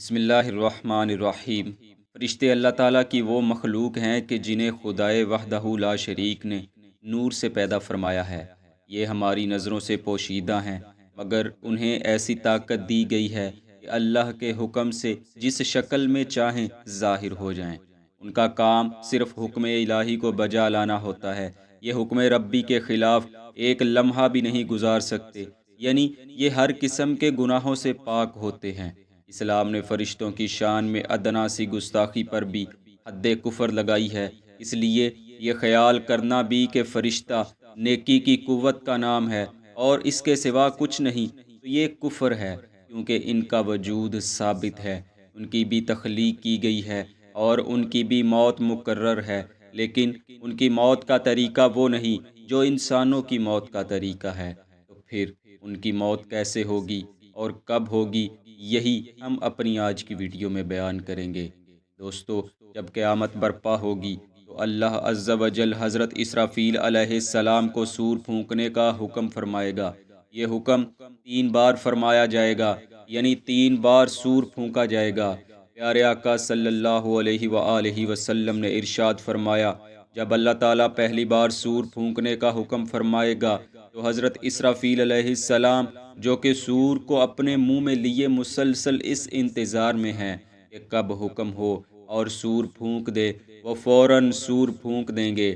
بسم اللہ الرحمن الرحیم۔ فرشتے اللہ تعالیٰ کی وہ مخلوق ہیں کہ جنہیں خدائے وحدہ لا شریک نے نور سے پیدا فرمایا ہے۔ یہ ہماری نظروں سے پوشیدہ ہیں، مگر انہیں ایسی طاقت دی گئی ہے کہ اللہ کے حکم سے جس شکل میں چاہیں ظاہر ہو جائیں۔ ان کا کام صرف حکم الہی کو بجا لانا ہوتا ہے۔ یہ حکم ربی کے خلاف ایک لمحہ بھی نہیں گزار سکتے، یعنی یہ ہر قسم کے گناہوں سے پاک ہوتے ہیں۔ اسلام نے فرشتوں کی شان میں ادنا سی گستاخی پر بھی حد کفر لگائی ہے۔ اس لیے یہ خیال کرنا بھی کہ فرشتہ نیکی کی قوت کا نام ہے اور اس کے سوا کچھ نہیں، تو یہ کفر ہے، کیونکہ ان کا وجود ثابت ہے، ان کی بھی تخلیق کی گئی ہے اور ان کی بھی موت مقرر ہے، لیکن ان کی موت کا طریقہ وہ نہیں جو انسانوں کی موت کا طریقہ ہے۔ تو پھر ان کی موت کیسے ہوگی اور کب ہوگی، یہی ہم اپنی آج کی ویڈیو میں بیان کریں گے۔ دوستو، جب قیامت برپا ہوگی تو اللہ عز و جل حضرت اسرافیل علیہ السلام کو سور پھونکنے کا حکم فرمائے گا۔ یہ حکم 3 بار فرمایا جائے گا، یعنی 3 بار سور پھونکا جائے گا۔ پیارے آقا صلی اللہ علیہ وآلہ وسلم نے ارشاد فرمایا، جب اللہ تعالیٰ پہلی بار سور پھونکنے کا حکم فرمائے گا تو حضرت اسرافیل علیہ السلام، جو کہ سور کو اپنے منہ میں لیے مسلسل اس انتظار میں ہیں کہ کب حکم ہو اور سور پھونک دے، وہ فوراً سور پھونک دیں گے۔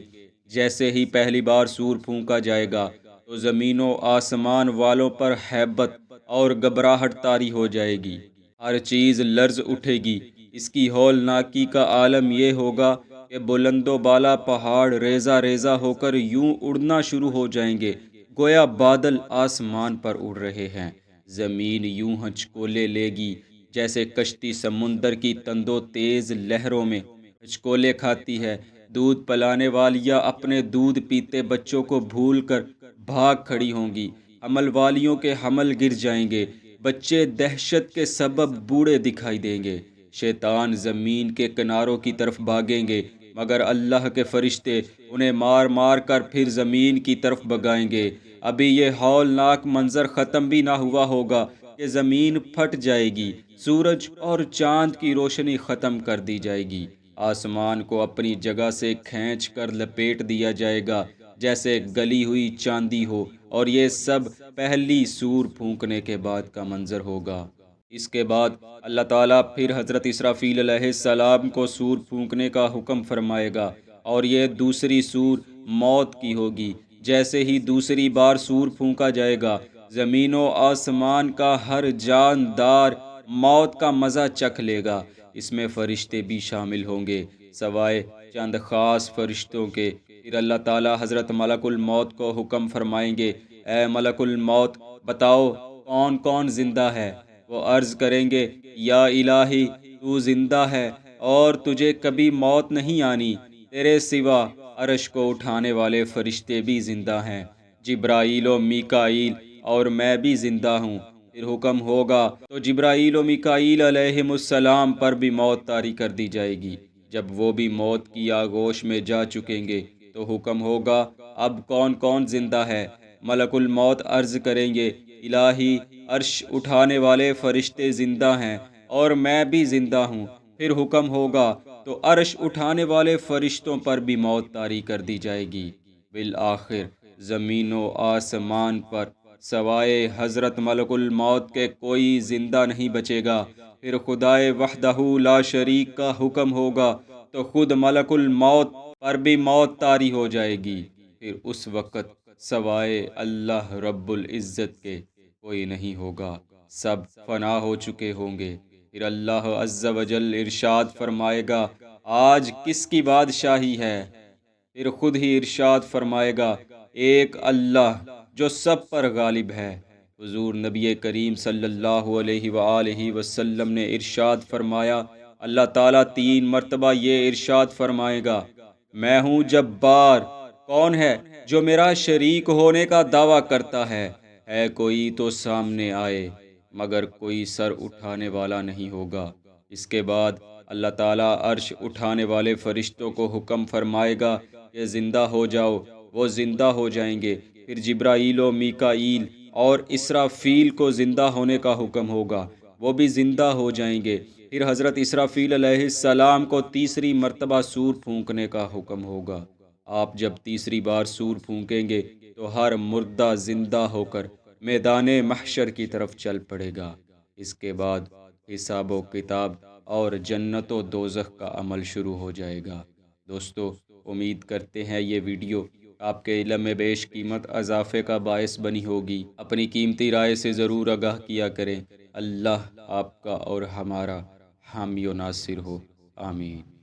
جیسے ہی پہلی بار سور پھونکا جائے گا تو زمین و آسمان والوں پر ہیبت اور گھبراہٹ طاری ہو جائے گی، ہر چیز لرز اٹھے گی۔ اس کی ہولناکی کا عالم یہ ہوگا کہ بلند و بالا پہاڑ ریزہ ریزہ ہو کر یوں اڑنا شروع ہو جائیں گے، گویا بادل آسمان پر اڑ رہے ہیں۔ زمین یوں ہچکولے لے گی جیسے کشتی سمندر کی تندو تیز لہروں میں ہچکولے کھاتی ہے۔ دودھ پلانے والیاں اپنے دودھ پیتے بچوں کو بھول کر بھاگ کھڑی ہوں گی، حمل والیوں کے حمل گر جائیں گے، بچے دہشت کے سبب بوڑھے دکھائی دیں گے۔ شیطان زمین کے کناروں کی طرف بھاگیں گے، مگر اللہ کے فرشتے انہیں مار مار کر پھر زمین کی طرف بھگائیں گے۔ ابھی یہ ہولناک منظر ختم بھی نہ ہوا ہوگا کہ زمین پھٹ جائے گی، سورج اور چاند کی روشنی ختم کر دی جائے گی، آسمان کو اپنی جگہ سے کھینچ کر لپیٹ دیا جائے گا جیسے گلی ہوئی چاندی ہو، اور یہ سب پہلی سور پھونکنے کے بعد کا منظر ہوگا۔ اس کے بعد اللہ تعالیٰ پھر حضرت اسرافیل علیہ السلام کو سور پھونکنے کا حکم فرمائے گا، اور یہ دوسری سور موت کی ہوگی۔ جیسے ہی دوسری بار سور پھونکا جائے گا، زمین و آسمان کا ہر جاندار موت کا مزہ چکھ لے گا۔ اس میں فرشتے بھی شامل ہوں گے، سوائے چند خاص فرشتوں کے۔ پھر اللہ تعالیٰ حضرت ملک الموت کو حکم فرمائیں گے، اے ملک الموت، بتاؤ کون کون زندہ ہے؟ وہ عرض کریں گے، یا الہی، تو زندہ ہے اور تجھے کبھی موت نہیں آنی، تیرے سوا عرش کو اٹھانے والے فرشتے بھی زندہ ہیں، جبرائیل و میکائیل اور میں بھی زندہ ہوں۔ پھر حکم ہوگا تو جبرائیل و میکائیل علیہم السلام پر بھی موت طاری کر دی جائے گی۔ جب وہ بھی موت کی آغوش میں جا چکیں گے تو حکم ہوگا، اب کون کون زندہ ہے؟ ملک الموت عرض کریں گے، الہی، عرش اٹھانے والے فرشتے زندہ ہیں اور میں بھی زندہ ہوں۔ پھر حکم ہوگا تو عرش اٹھانے والے فرشتوں پر بھی موت طاری کر دی جائے گی۔ بالآخر زمین و آسمان پر سوائے حضرت ملک الموت کے کوئی زندہ نہیں بچے گا۔ پھر خدائے وحدہ لا شریک کا حکم ہوگا تو خود ملک الموت پر بھی موت طاری ہو جائے گی۔ پھر اس وقت سوائے اللہ رب العزت کے کوئی نہیں ہوگا، سب فنا ہو چکے ہوں گے۔ پھر اللہ عز و جل ارشاد فرمائے گا، آج کس کی بادشاہی ہے؟ پھر خود ہی ارشاد فرمائے گا، ایک اللہ جو سب پر غالب ہے۔ حضور نبی کریم صلی اللہ علیہ وآلہ وسلم نے ارشاد فرمایا، اللہ تعالیٰ 3 مرتبہ یہ ارشاد فرمائے گا، میں ہوں جبار، کون ہے جو میرا شریک ہونے کا دعویٰ کرتا ہے کوئی تو سامنے آئے، مگر کوئی سر اٹھانے والا نہیں ہوگا۔ اس کے بعد اللہ تعالیٰ عرش اٹھانے والے فرشتوں کو حکم فرمائے گا کہ زندہ ہو جاؤ، وہ زندہ ہو جائیں گے۔ پھر جبرائیل و میکائیل اور اسرافیل کو زندہ ہونے کا حکم ہوگا، وہ بھی زندہ ہو جائیں گے۔ پھر حضرت اسرافیل علیہ السلام کو تیسری مرتبہ سور پھونکنے کا حکم ہوگا۔ آپ جب تیسری بار سور پھونکیں گے تو ہر مردہ زندہ ہو کر میدان محشر کی طرف چل پڑے گا۔ اس کے بعد حساب و کتاب اور جنت و دوزخ کا عمل شروع ہو جائے گا۔ دوستو، امید کرتے ہیں یہ ویڈیو آپ کے علم میں بیش قیمت اضافے کا باعث بنی ہوگی۔ اپنی قیمتی رائے سے ضرور آگاہ کیا کریں۔ اللہ آپ کا اور ہمارا حامی و ناصر ہو، آمین۔